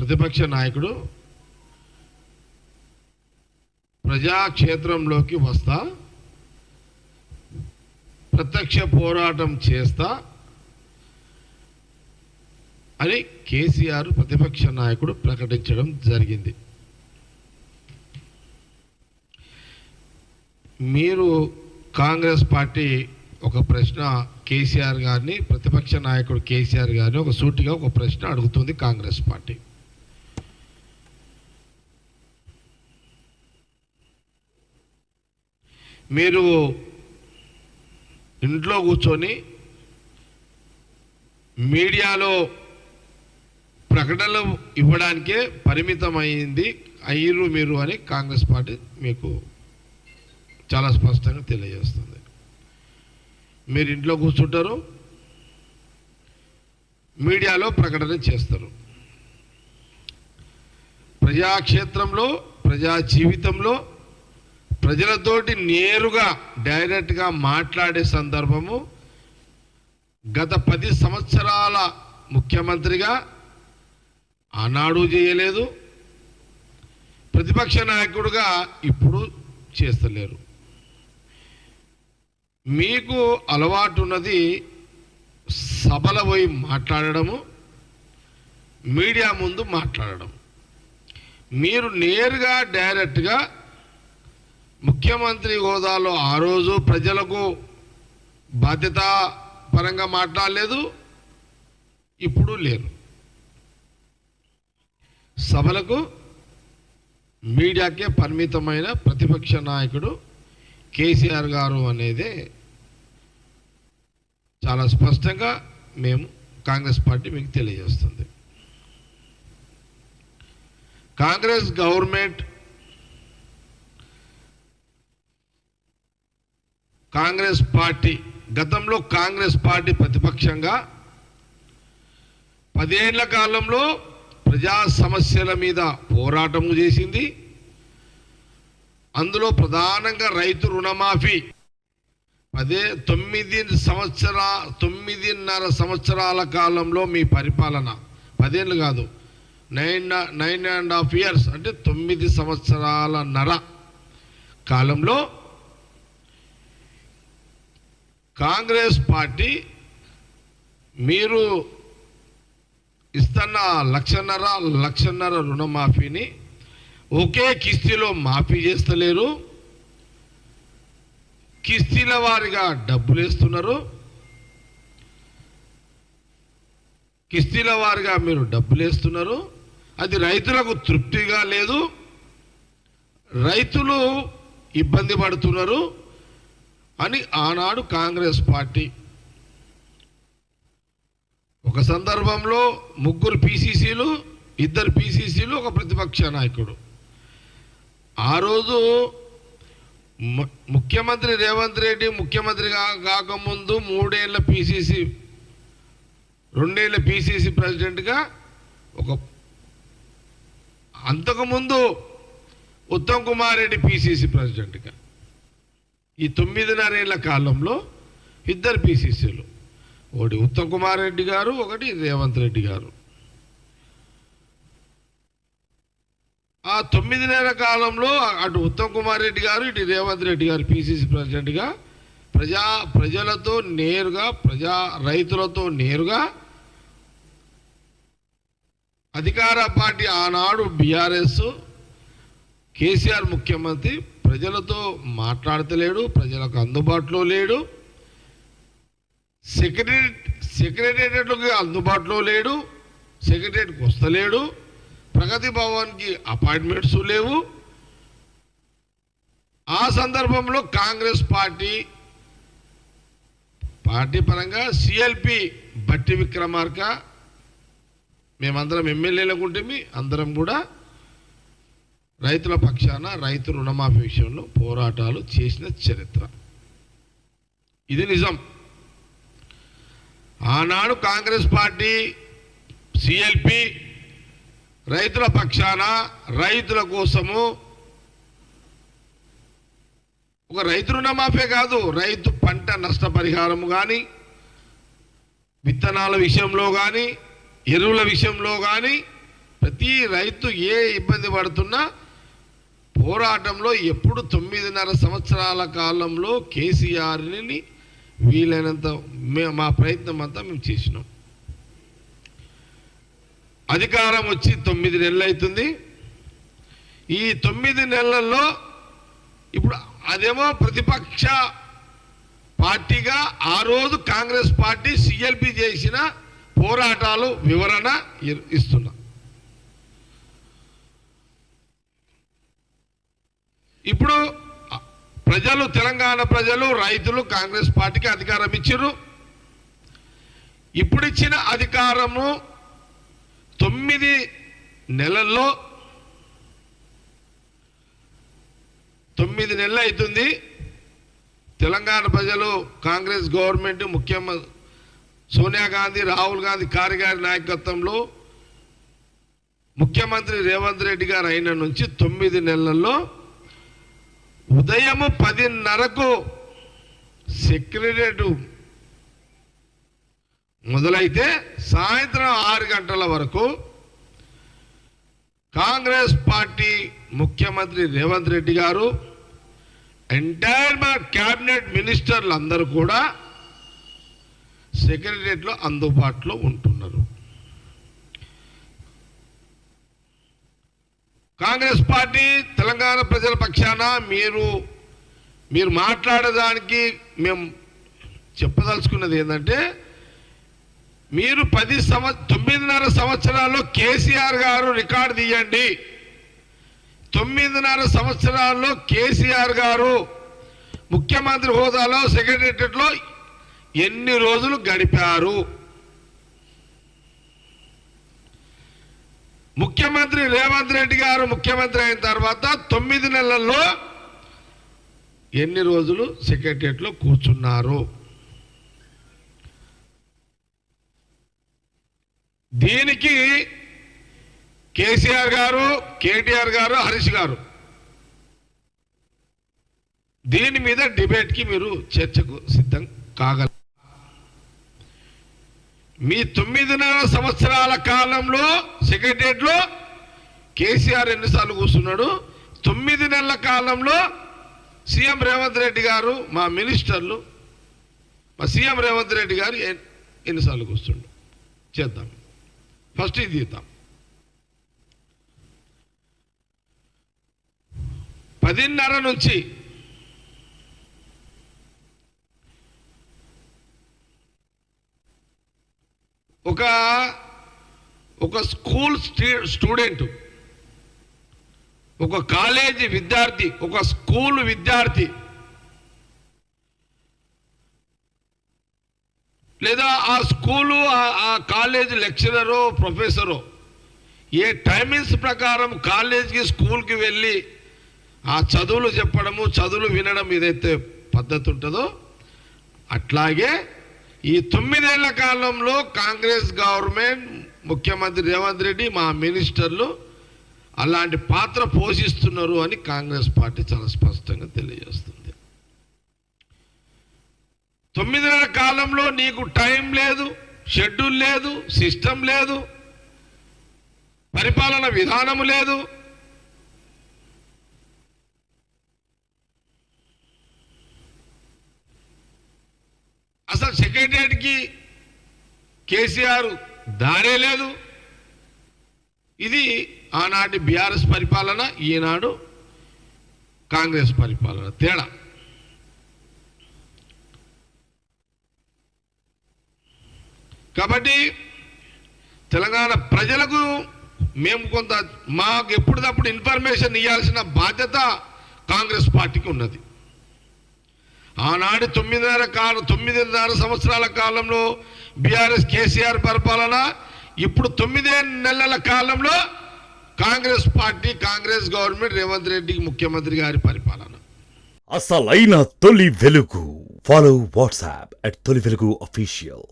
ప్రతిపక్ష నాయకుడు ప్రజాక్షేత్రంలోకి వస్తా, ప్రత్యక్ష పోరాటం చేస్తా అని కేసీఆర్ ప్రతిపక్ష నాయకుడు ప్రకటించడం జరిగింది. మీరు కాంగ్రెస్ పార్టీ ఒక ప్రశ్న కేసీఆర్ గారిని, ప్రతిపక్ష నాయకుడు కేసీఆర్ గారిని ఒక సూటిగా ఒక ప్రశ్న అడుగుతుంది కాంగ్రెస్ పార్టీ. మీరు ఇంట్లో కూర్చొని మీడియాలో ప్రకటనలు ఇవ్వడానికే అయ్యారు మీరు అని కాంగ్రెస్ పార్టీ మీకు చాలా స్పష్టంగా తెలియజేస్తుంది. మీరు ఇంట్లో కూర్చుంటారు, మీడియాలో ప్రకటన చేస్తారు. ప్రజాక్షేత్రంలో, ప్రజా జీవితంలో ప్రజలతోటి నేరుగా డైరెక్ట్గా మాట్లాడే సందర్భము గత 10 సంవత్సరాల ముఖ్యమంత్రిగా ఆనాడు చేయలేదు, ప్రతిపక్ష నాయకుడిగా ఇప్పుడు చేస్తలేరు. మీకు అలవాటు ఉన్నది సభల పోయి మాట్లాడడము, మీడియా ముందు మాట్లాడడం. మీరు నేరుగా డైరెక్ట్గా ముఖ్యమంత్రి హోదాలో ఆ రోజు ప్రజలకు బాధ్యత పరంగా మాట్లాడలేదు, ఇప్పుడు లేరు. సభలకు మీడియాకే పరిమితమైన ప్రతిపక్ష నాయకుడు కేసీఆర్ గారు అనేది చాలా స్పష్టంగా మేము కాంగ్రెస్ పార్టీ మీకు తెలియజేస్తుంది. కాంగ్రెస్ గవర్నమెంట్, కాంగ్రెస్ పార్టీ గతంలో కాంగ్రెస్ పార్టీ ప్రతిపక్షంగా 10 ఏళ్ల కాలంలో ప్రజా సమస్యల మీద పోరాటము చేసింది. అందులో ప్రధానంగా రైతు రుణమాఫీ 9.5 సంవత్సరాల కాలంలో మీ పరిపాలన, 10 ఏళ్ళు కాదు, 9.5 years అంటే 9 సంవత్సరాలన్నర కాలంలో కాంగ్రెస్ పార్టీ మీరు ఇస్తున్న 1.5 రుణమాఫీని ఒకే కిస్తీలో మాఫీ చేస్తలేరు, కిస్తీల వారిగా డబ్బులు వేస్తున్నారు. కిస్తీల వారిగా మీరు డబ్బులు వేస్తున్నారు. అది రైతులకు తృప్తిగా లేదు, రైతులు ఇబ్బంది పడుతున్నారు అని ఆనాడు కాంగ్రెస్ పార్టీ ఒక సందర్భంలో 3 PCCలు, 2 PCCలు, ఒక ప్రతిపక్ష నాయకుడు. ఆ రోజు ముఖ్యమంత్రి రేవంత్ రెడ్డి ముఖ్యమంత్రి కాకముందు 3 ఏళ్ల PCC, 2 ఏళ్ల PCC ప్రెసిడెంట్గా, అంతకుముందు ఉత్తమ్ కుమార్ రెడ్డి PCC ప్రెసిడెంట్గా, ఈ 9.5 ఏళ్ల కాలంలో 2 PCCలు, ఒకటి ఉత్తమ్ కుమార్ రెడ్డి గారు, ఒకటి రేవంత్ రెడ్డి గారు. ఆ 9 కాలంలో అటు ఉత్తమ్ కుమార్ రెడ్డి గారు, ఇటు రేవంత్ రెడ్డి గారు PCC ప్రెసిడెంట్గా ప్రజలతో నేరుగా, రైతులతో నేరుగా అధికార పార్టీ ఆనాడు BRS, కేసీఆర్ ముఖ్యమంత్రి ప్రజలతో మాట్లాడతలేడు, ప్రజలకు అందుబాటులో లేడు, సెక్రటేరియట్కి అందుబాటులో లేడు, సెక్రటేరియట్కి వస్తలేడు, ప్రగతి భవన్కి అపాయింట్మెంట్స్ లేవు. ఆ సందర్భంలో కాంగ్రెస్ పార్టీ పరంగా CLP బట్టి విక్రమార్క, మేమందరం ఎమ్మెల్యేలకు ఉంటే అందరం కూడా రైతుల పక్షాన రైతు రుణమాఫీ విషయంలో పోరాటాలు చేసిన చరిత్ర. ఇది నిజం. ఆనాడు కాంగ్రెస్ పార్టీ CLP రైతుల పక్షాన, రైతుల కోసము ఒక రైతు రుణమాఫీ కాదు, రైతు పంట నష్టపరిహారము కానీ, విత్తనాల విషయంలో కానీ, ఎరువుల విషయంలో కానీ ప్రతి రైతు ఏ ఇబ్బంది పడుతున్నా పోరాటంలో ఎప్పుడు 9.5 సంవత్సరాల కాలంలో కేసీఆర్ని వీలైనంత మా ప్రయత్నం అంతా మేము చేసినాం. అధికారం వచ్చి 9 నెలలు అవుతుంది. ఈ 9 నెలల్లో ఇప్పుడు అదేమో ప్రతిపక్ష పార్టీగా ఆ రోజు కాంగ్రెస్ పార్టీ సిఎల్పి చేసిన పోరాటాలు వివరణ ఇస్తున్నా. ఇప్పుడు ప్రజలు, తెలంగాణ ప్రజలు, రైతులు కాంగ్రెస్ పార్టీకి అధికారం ఇచ్చారు. ఇప్పుడు ఇచ్చిన అధికారము 9 నెలల్లో 9 నెలలు అవుతుంది. తెలంగాణ ప్రజలు కాంగ్రెస్ గవర్నమెంట్, ముఖ్యమంత్రి సోనియా గాంధీ, రాహుల్ గాంధీ గారి నాయకత్వంలో ముఖ్యమంత్రి రేవంత్ రెడ్డి గారు అయిన నుంచి 9 నెలల్లో ఉదయం 10:30కు సెక్రటరియట్ మొదలైతే సాయంత్రం 6 గంటల వరకు కాంగ్రెస్ పార్టీ ముఖ్యమంత్రి రేవంత్ రెడ్డి గారు, ఎంటైర్ మా క్యాబినెట్ మినిస్టర్లు అందరూ కూడా సెక్రటరియట్లో అందుబాటులో ఉంటున్నారు. కాంగ్రెస్ పార్టీ తెలంగాణ ప్రజల పక్షాన మీరు మాట్లాడడానికి మేము చెప్పదలుచుకున్నది ఏంటంటే, మీరు 9.5 సంవత్సరాల్లో కేసీఆర్ గారు రికార్డు తీయండి. 9.5 సంవత్సరాల్లో కేసీఆర్ గారు ముఖ్యమంత్రి హోదాలో సెక్రటరియట్లో ఎన్ని రోజులు గడిపారు? ముఖ్యమంత్రి రేవంత్ రెడ్డి గారు ముఖ్యమంత్రి అయిన తర్వాత 9 నెలల్లో ఎన్ని రోజులు సెక్రటరియట్లో కూర్చున్నారు? దీనికి కేసీఆర్ గారు, కేటీఆర్ గారు, హరీష్ గారు దీని మీద డిబేట్కి మీరు చర్చకు సిద్ధం కాగలరు. మీ 9.5 సంవత్సరాల కాలంలో సెక్రటరియట్లో కేసీఆర్ ఎన్నిసార్లు కూర్చున్నాడు? 9 నెలల కాలంలో సీఎం రేవంత్ రెడ్డి గారు, మా మినిస్టర్లు, మా సీఎం రేవంత్ రెడ్డి గారు ఎన్నిసార్లు కూర్చుండు? చేద్దాం. ఫస్ట్ ఇది తీద్దాం. 10:30 నుంచి ఒక స్కూల్ స్టూడెంట్, ఒక కాలేజీ విద్యార్థి, ఒక స్కూల్ విద్యార్థి లేదా ఆ స్కూలు ఆ కాలేజీ లెక్చరరో ప్రొఫెసరో ఏ టైమింగ్స్ ప్రకారం కాలేజీకి స్కూల్కి వెళ్ళి ఆ చదువులు చెప్పడము, చదువులు వినడం ఏదైతే పద్ధతి ఉంటుందో అట్లాగే ఈ 9 ఏళ్ల కాలంలో కాంగ్రెస్ గవర్నమెంట్, ముఖ్యమంత్రి రేవంత్ రెడ్డి, మా మినిస్టర్లు అలాంటి పాత్ర పోషిస్తున్నారు అని కాంగ్రెస్ పార్టీ చాలా స్పష్టంగా తెలియజేస్తుంది. 9 నెలల కాలంలో నీకు టైం లేదు, షెడ్యూల్ లేదు, సిస్టమ్ లేదు, పరిపాలన విధానం లేదు. అసలు సెక్రటరియట్కి కేసీఆర్ దారే లేదు. ఇది ఆనాటి బీఆర్ఎస్ పరిపాలన, ఈనాడు కాంగ్రెస్ పరిపాలన తేడా. కాబట్టి తెలంగాణ ప్రజలకు మేము కొంత మాకు ఎప్పటికప్పుడు ఇన్ఫర్మేషన్ ఇవ్వాల్సిన బాధ్యత కాంగ్రెస్ పార్టీకి ఉన్నది. ఆనాడు 9.5 సంవత్సరాల కాలంలో బీఆర్ఎస్ కేసీఆర్ పరిపాలన, ఇప్పుడు 9 నెలల కాలంలో కాంగ్రెస్ పార్టీ, కాంగ్రెస్ గవర్నమెంట్, రేవంత్ రెడ్డి ముఖ్యమంత్రి గారి పరిపాలన. అసలైన తొలి వెలుగు. ఫాలో వాట్సాప్ @తొలి వెలుగు అఫీషియల్.